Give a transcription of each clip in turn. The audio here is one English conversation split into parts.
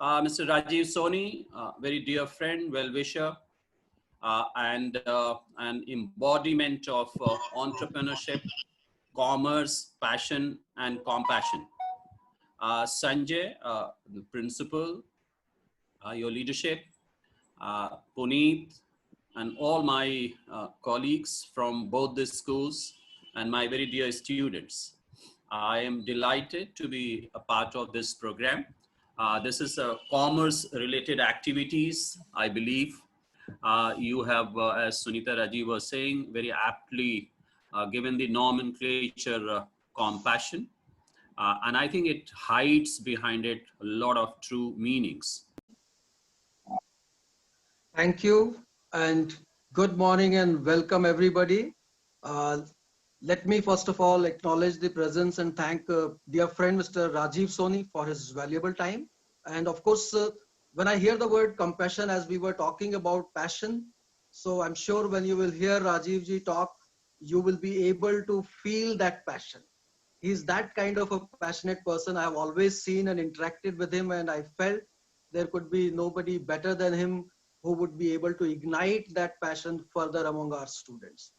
Mr. Rajiv Soni, very dear friend, well-wisher, and an embodiment of entrepreneurship, commerce, passion, and compassion. Sanjay, the principal, your leadership, Puneet, and all my colleagues from both the schools, and my very dear students. I am delighted to be a part of this program. This is a commerce related activities, I believe. You have, as Sunita Raji was saying, very aptly given the nomenclature compassion. And I think it hides behind it a lot of true meanings. Thank you and good morning and welcome everybody. Uh, Let me first of all acknowledge the presence and thank dear friend Mr. Rajiv Soni for his valuable time. And of course, when I hear the word compassion, as we were talking about passion, so I'm sure when you will hear Rajiv ji talk, you will be able to feel that passion. He's that kind of a passionate person. I've always seen and interacted with him, and I felt there could be nobody better than him who would be able to ignite that passion further among our students.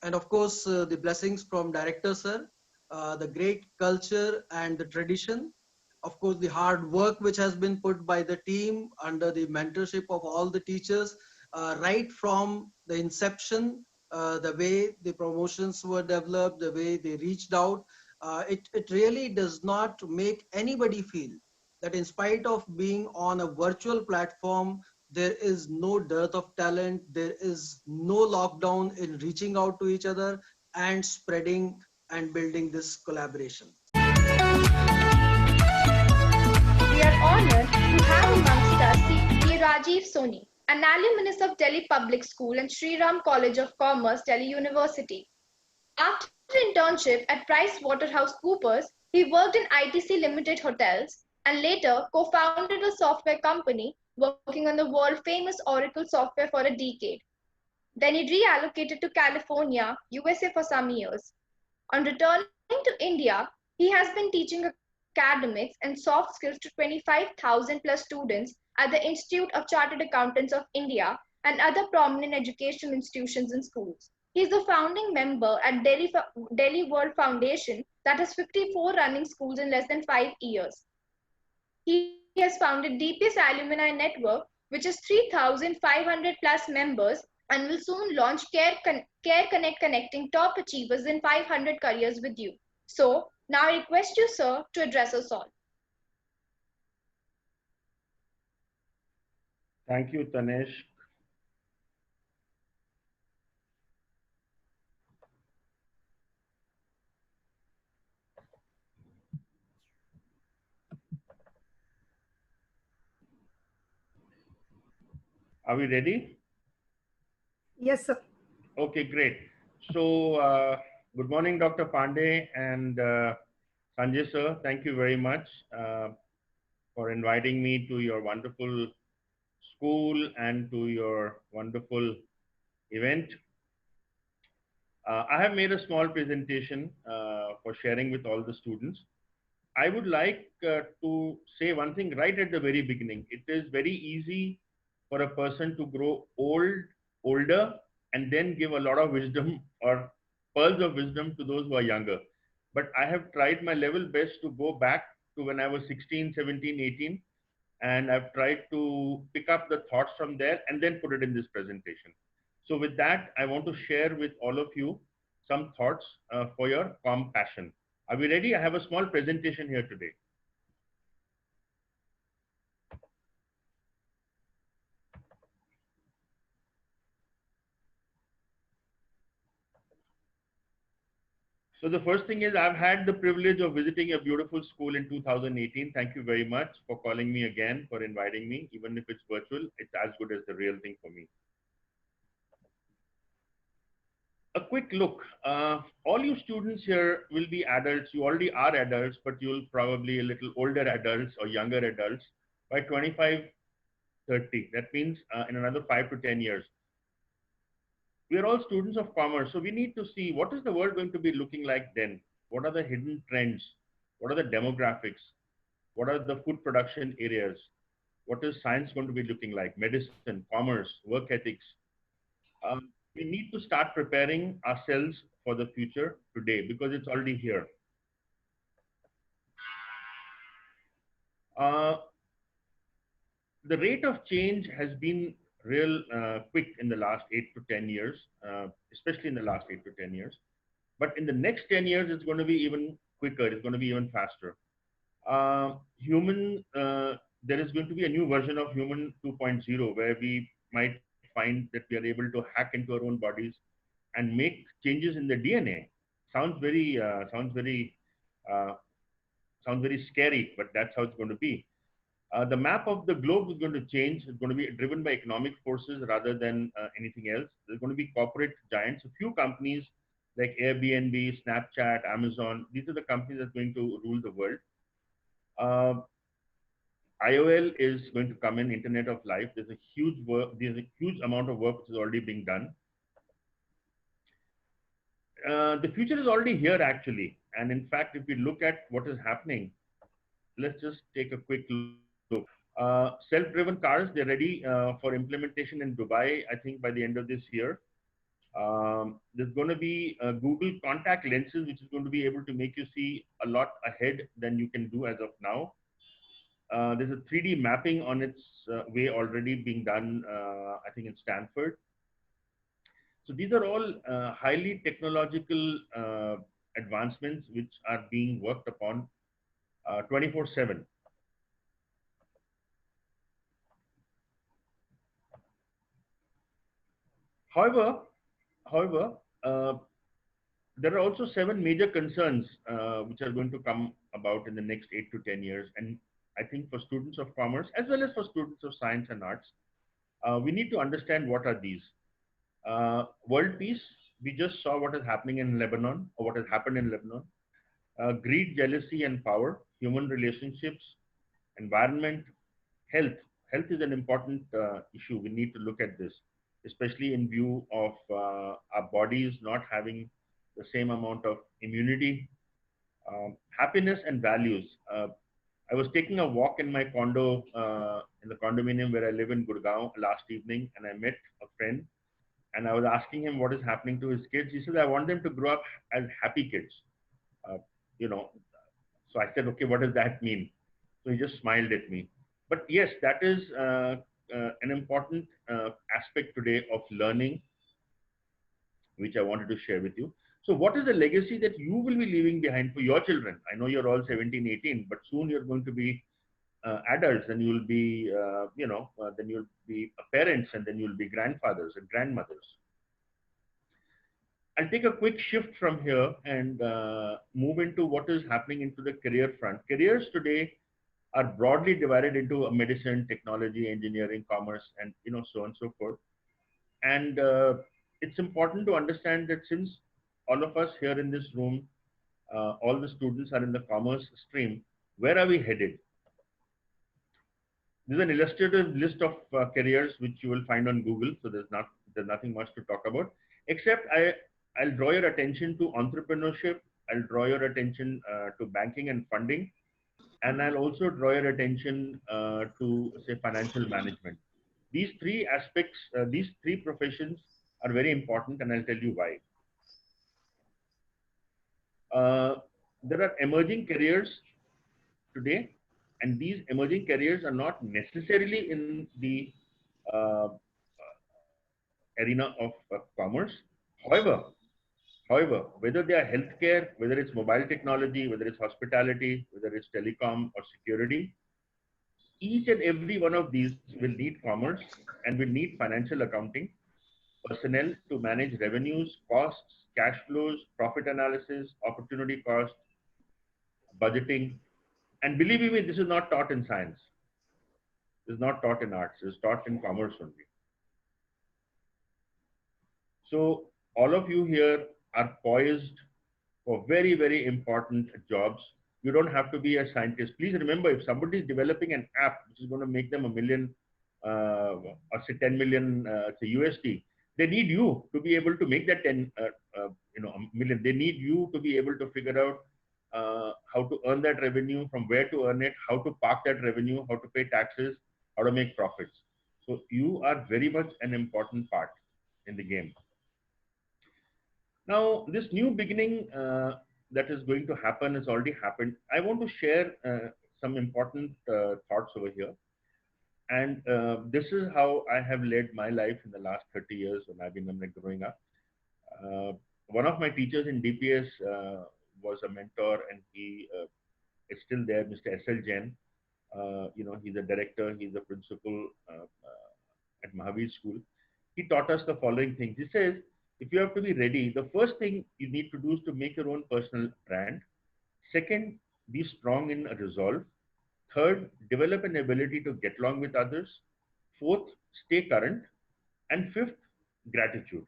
And of course, the blessings from director sir, the great culture and the tradition, of course the hard work which has been put by the team under the mentorship of all the teachers, right from the inception, the way the promotions were developed, the way they reached out, it really does not make anybody feel that in spite of being on a virtual platform, there is no dearth of talent, there is no lockdown in reaching out to each other and spreading and building this collaboration. We are honored to have amongst us C. Rajiv Soni, an alumnus of Delhi Public School and Sri Ram College of Commerce, Delhi University. After internship at PricewaterhouseCoopers, he worked in ITC Limited Hotels and later co-founded a software company working on the world-famous Oracle software for a decade. Then he reallocated to California, USA for some years. On returning to India, he has been teaching academics and soft skills to 25,000 plus students at the Institute of Chartered Accountants of India and other prominent educational institutions and schools. He is the founding member at Delhi World Foundation that has 54 running schools in less than 5 years. He has founded DPS Alumni Network, which is 3,500 plus members, and will soon launch Care Connect connecting top achievers in 500 careers with you. So, now I request you, sir, to address us all. Thank you, Tanesh. Are we ready? Yes, sir. Okay, great. So, good morning, Dr. Pandey and Sanjay sir. Thank you very much for inviting me to your wonderful school and to your wonderful event. I have made a small presentation for sharing with all the students. I would like to say one thing right at the very beginning. It is very easy for a person to grow older, and then give a lot of wisdom or pearls of wisdom to those who are younger. But I have tried my level best to go back to when I was 16, 17, 18, and I've tried to pick up the thoughts from there and then put it in this presentation. So with that, I want to share with all of you some thoughts for your compassion. Are we ready? I have a small presentation here today. So the first thing is I've had the privilege of visiting a beautiful school in 2018. Thank you very much for calling me again, for inviting me. Even if it's virtual, it's as good as the real thing for me. A quick look. All you students here will be adults. You already are adults, but you'll probably a little older adults or younger adults by 25, 30. That means in another 5 to 10 years. We are all students of commerce, so we need to see what is the world going to be looking like then? What are the hidden trends? What are the demographics? What are the food production areas? What is science going to be looking like? Medicine, commerce, work ethics. We need to start preparing ourselves for the future today because it's already here. Uh, the rate of change has been real quick in the last 8 to 10 years, especially in the last 8 to 10 years. But in the next 10 years, it's going to be even quicker. It's going to be even faster. There is going to be a new version of human 2.0 where we might find that we are able to hack into our own bodies and make changes in the DNA. Sounds very, uh, sounds very scary, but that's how it's going to be. The map of the globe is going to change. It's going to be driven by economic forces rather than anything else. There's going to be corporate giants. A few companies like Airbnb, Snapchat, Amazon. These are the companies that are going to rule the world. IOL is going to come in, Internet of Life. There's a huge work. There's a huge amount of work which is already being done. The future is already here, actually. And in fact, if we look at what is happening, let's just take a quick look. Self-driven cars, they're ready for implementation in Dubai, I think by the end of this year. There's going to be Google contact lenses, which is going to be able to make you see a lot ahead than you can do as of now. There's a 3D mapping on its way already being done, I think in Stanford. So these are all highly technological advancements which are being worked upon 24/7. However, there are also 7 major concerns which are going to come about in the next 8 to 10 years. And I think for students of commerce, as well as for students of science and arts, we need to understand what are these. World peace, we just saw what is happening in Lebanon, or what has happened in Lebanon. Greed, jealousy, and power, human relationships, environment, health. Health is an important issue. We need to look at this, especially in view of our bodies not having the same amount of immunity. Happiness and values. I was taking a walk in my condo, in the condominium where I live in Gurgaon last evening, and I met a friend, and I was asking him what is happening to his kids. He said, I want them to grow up as happy kids. You know, so I said, okay, what does that mean? So he just smiled at me. But yes, that is an important aspect today of learning, which I wanted to share with you. So what is the legacy that you will be leaving behind for your children? I know you're all 17, 18, but soon you're going to be adults, and you'll be, then you'll be parents, and then you'll be grandfathers and grandmothers. I'll take a quick shift from here and move into what is happening into the career front. Careers today are broadly divided into medicine, technology, engineering, commerce, and so on and so forth. And it's important to understand that since all of us here in this room, all the students are in the commerce stream, where are we headed? There's an illustrative list of careers which you will find on Google. So there's nothing much to talk about, except I'll draw your attention to entrepreneurship. I'll draw your attention to banking and funding. And I'll also draw your attention to, say, financial management. These 3 aspects, these 3 professions are very important, and I'll tell you why. There are emerging careers today, and these emerging careers are not necessarily in the arena of commerce. However, whether they are healthcare, whether it's mobile technology, whether it's hospitality, whether it's telecom or security, each and every one of these will need commerce and will need financial accounting, personnel to manage revenues, costs, cash flows, profit analysis, opportunity cost, budgeting. And believe me, this is not taught in science. This is not taught in arts. It's taught in commerce only. So all of you here are poised for very, very important jobs. You don't have to be a scientist. Please remember, if somebody is developing an app which is going to make them $1 million or say 10 million USD, they need you to be able to make that 10 million. They need you to be able to figure out how to earn that revenue, from where to earn it, how to park that revenue, how to pay taxes, how to make profits. So you are very much an important part in the game. Now, this new beginning that is going to happen has already happened. I want to share some important thoughts over here. And this is how I have led my life in the last 30 years when I've been growing up. One of my teachers in DPS was a mentor, and he is still there, Mr. S.L. Jain. He's a director, he's a principal at Mahavir School. He taught us the following things. He says, if you have to be ready, the first thing you need to do is to make your own personal brand. Second, be strong in resolve. Third, develop an ability to get along with others. Fourth, stay current. And fifth, gratitude.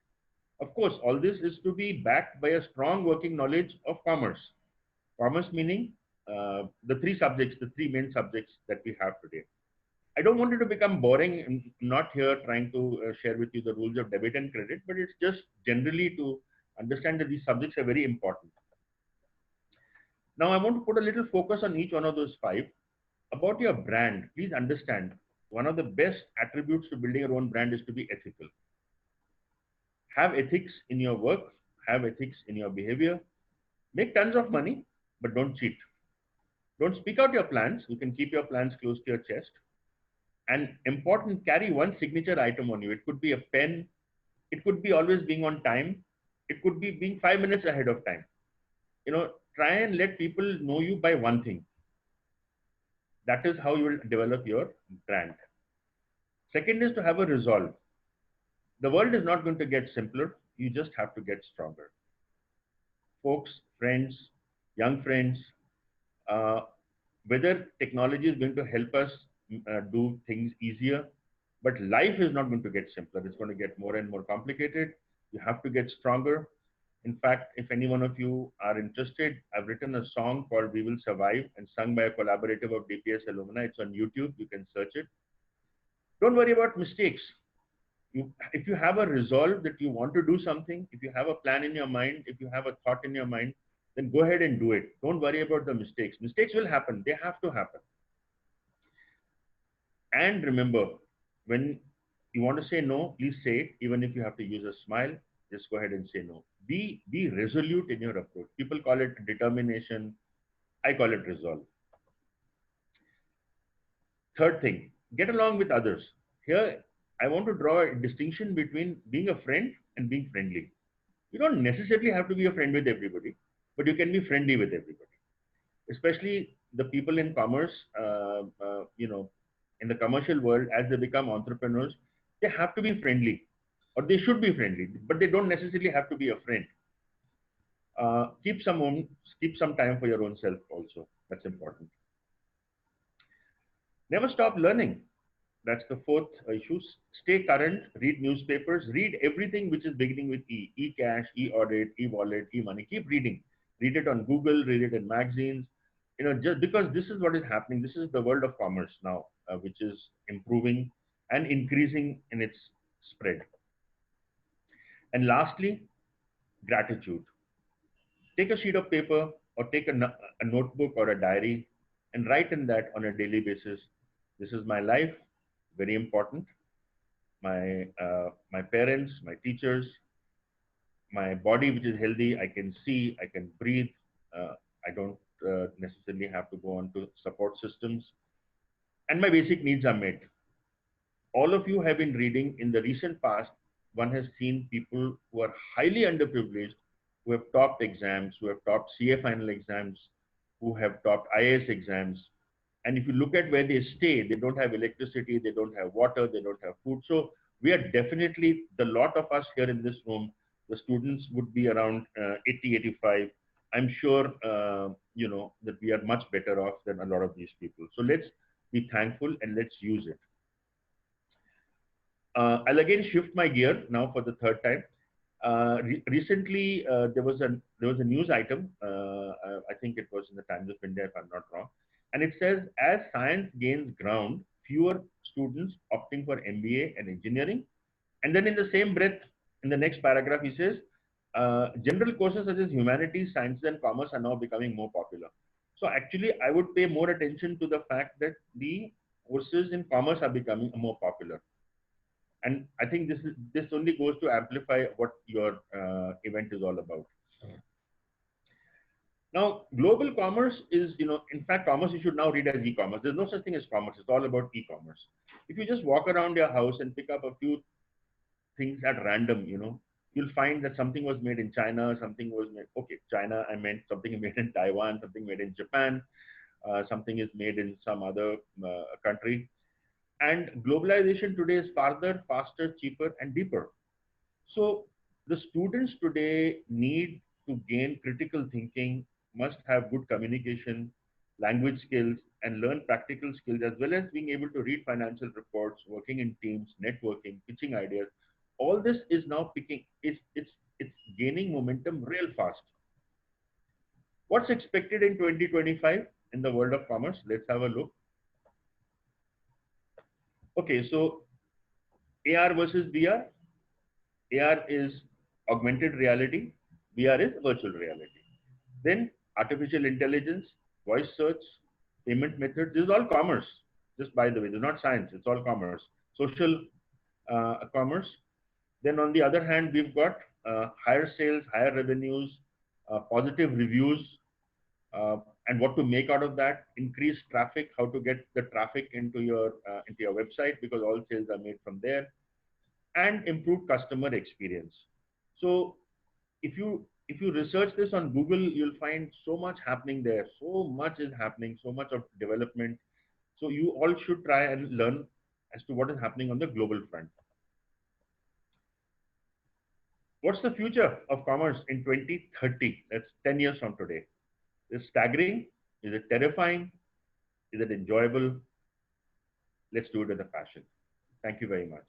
Of course, all this is to be backed by a strong working knowledge of commerce. Commerce meaning the three main subjects that we have today. I don't want it to become boring. I'm not here trying to share with you the rules of debit and credit, but it's just generally to understand that these subjects are very important. Now, I want to put a little focus on each one of those five. About your brand, please understand, one of the best attributes to building your own brand is to be ethical. Have ethics in your work, have ethics in your behavior. Make tons of money, but don't cheat. Don't speak out your plans. You can keep your plans close to your chest. And important, carry one signature item on you. It could be a pen. It could be always being on time. It could be being 5 minutes ahead of time. Try and let people know you by one thing. That is how you will develop your brand. Second is to have a resolve. The world is not going to get simpler. You just have to get stronger. Folks, friends, young friends, whether technology is going to help us do things easier, but life is not going to get simpler. It's going to get more and more complicated. You have to get stronger. In fact, if any one of you are interested, I've written a song called We Will Survive and sung by a collaborative of DPS alumni. It's on YouTube. You can search it. Don't worry about mistakes. If you have a resolve that you want to do something, if you have a plan in your mind, if you have a thought in your mind, then go ahead and do it. Don't worry about the mistakes. Mistakes will happen. They have to happen. And remember, when you want to say no, please say it. Even if you have to use a smile, just go ahead and say no. Be resolute in your approach. People call it determination. I call it resolve. Third thing, get along with others. Here, I want to draw a distinction between being a friend and being friendly. You don't necessarily have to be a friend with everybody, but you can be friendly with everybody. Especially the people in commerce, in the commercial world, as they become entrepreneurs, they have to be friendly, or they should be friendly, but they don't necessarily have to be a friend. Keep some time for your own self also. That's important. Never stop learning. That's the fourth issue. Stay current, read newspapers, read everything which is beginning with E. E-cash, e-audit, e-wallet, e-money. Keep reading. Read it on Google, read it in magazines. Just because this is what is happening. This is the world of commerce now, which is improving and increasing in its spread. And lastly, gratitude. Take a sheet of paper or take a notebook or a diary and write in that on a daily basis. This is my life, very important. My parents, my teachers, my body which is healthy, I can see, I can breathe. I don't necessarily have to go on to support systems. And my basic needs are met. All of you have been reading in the recent past, one has seen people who are highly underprivileged, who have topped exams, who have topped CA final exams, who have topped IAS exams. And if you look at where they stay, they don't have electricity, they don't have water, they don't have food. So we are definitely, the lot of us here in this room, the students would be around 80, 85. I'm sure, that we are much better off than a lot of these people. So let's be thankful and let's use it. I'll again shift my gear now for the third time. Recently, there was a news item. I think it was in the Times of India, if I'm not wrong. And it says, as science gains ground, fewer students opting for MBA and engineering. And then in the same breath, in the next paragraph, he says, general courses such as humanities, sciences, and commerce are now becoming more popular. So actually, I would pay more attention to the fact that the courses in commerce are becoming more popular. And I think this only goes to amplify what your event is all about. Now, global commerce is, in fact, commerce you should now read as e-commerce. There's no such thing as commerce. It's all about e-commerce. If you just walk around your house and pick up a few things at random, you'll find that something was made in China, something was made, okay, China, I meant something made in Taiwan, something made in Japan, something is made in some other country. And globalization today is farther, faster, cheaper, and deeper. So the students today need to gain critical thinking, must have good communication, language skills, and learn practical skills, as well as being able to read financial reports, working in teams, networking, pitching ideas. All this is now picking, it's gaining momentum real fast. What's expected in 2025 in the world of commerce? Let's have a look. Okay, so AR versus VR. AR is augmented reality, VR is virtual reality. Then artificial intelligence, voice search, payment methods, this is all commerce. Just by the way, this is not science, it's all commerce. Social commerce. Then on the other hand, we've got higher sales, higher revenues, positive reviews, and what to make out of that, increase traffic, how to get the traffic into your website, because all sales are made from there, and improve customer experience. So if you research this on Google, you'll find so much happening there. So much is happening, so much of development. So you all should try and learn as to what is happening on the global front. What's the future of commerce in 2030? That's 10 years from today. Is it staggering? Is it terrifying? Is it enjoyable? Let's do it with a passion. Thank you very much.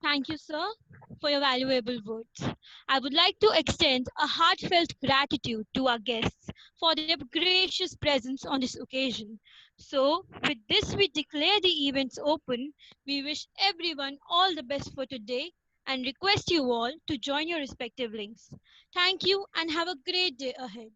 Thank you, sir, for your valuable words. I would like to extend a heartfelt gratitude to our guests for their gracious presence on this occasion. So, with this, we declare the events open. We wish everyone all the best for today and request you all to join your respective links. Thank you and have a great day ahead.